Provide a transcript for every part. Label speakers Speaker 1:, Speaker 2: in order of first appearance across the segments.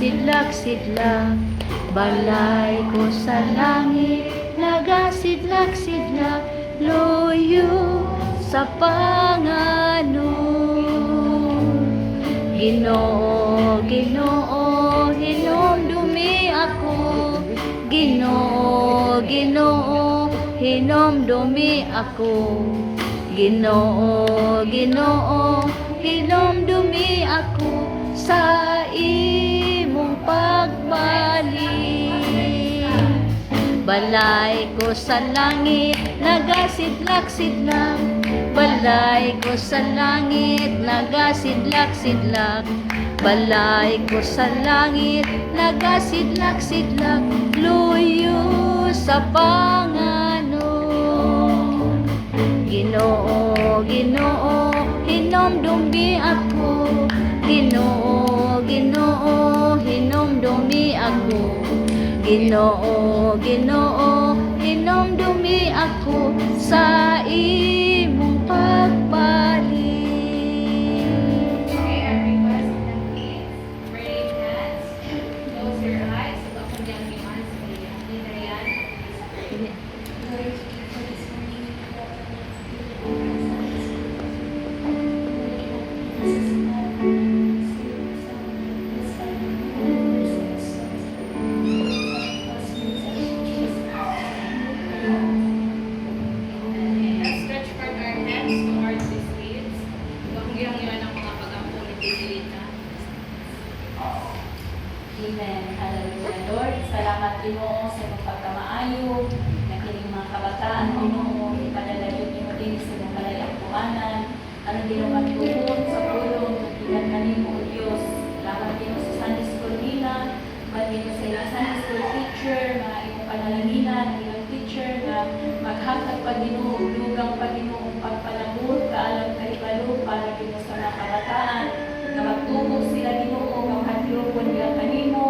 Speaker 1: nagasidlak-sidlak, balay ko sa langit, nagasidlak-sidlak, loyo sa Panginoon. Ginoo, Ginoo, hinumdumi ako, Ginoo, Ginoo, hinumdumi ako, Ginoo, Ginoo, hinumdumi ako sa imong pagbalik. Balay ko sa langit, nagasidlak-sidlak, balay ko sa langit, nagasidlak-sidlak, balay ko sa langit, nagasidlak-sidlak, luyo sa Panginoon. Ginoo, Ginoo, hinumdumi ako, Ginoo, Ginoo, hinumdumi ako, Ginoo, Ginoo, hinumdumi ako sa imong pagbalik.
Speaker 2: Okay, our request and please raise hands, close your eyes, at open your hands. Ayan. Stretch from our hands towards the seats. Huwag ang mga pag-ampo ni Pilita.
Speaker 3: Amen. Hallelujah. Lord, salamat Ginoo sa iyong pagkamaayo na kining mga kabataan Ginoo ipadalayon niyo din sa inyong malayang tuanan. Ano Ginoo magtuon sa pulong ng kanimo o Diyos. Salamat Ginoo sa Sunday School nila, Ginoo sa iyong Sunday School teacher, mga iyong panalanginan, iyong teacher na maghatag pa Ginoo, lugang pa Ginoo pagpalabot, kaalam kahibalo para Ginoo sa mga kabataan na magtubo sila Ginoo, maghadlokon niya kanimo,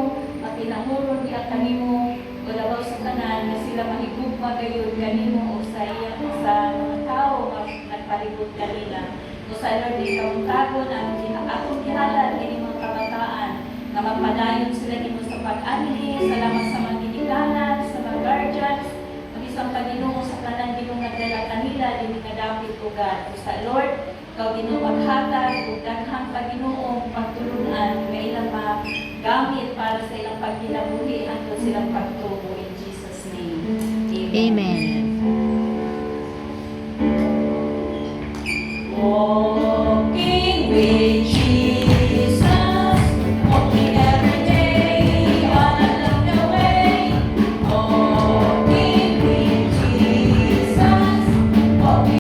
Speaker 3: matinahurong niya kanimo, ulabaw sa tanan na sila mahigugma gayon kanimo o sa iya sa mga tao na nagpalibot kanila. O sa Lord, ikaw ang tago na akong kihalal kini mga kabataan na magpadayon sila Ginoo sa pag-anhi, salamat sa mga ginikanan, sa mga guardians, mag-isang Panginoon sa tanan Ginoo nagdala kanila, dili kadapit o God. O sa Lord, ikaw Ginoo maghatag ug daghang Panginoong pagtulungan nga ilang magamit para sa ilang pagkinabuhi hangtod silang pagtubo in Jesus name. Amen.
Speaker 1: Amen.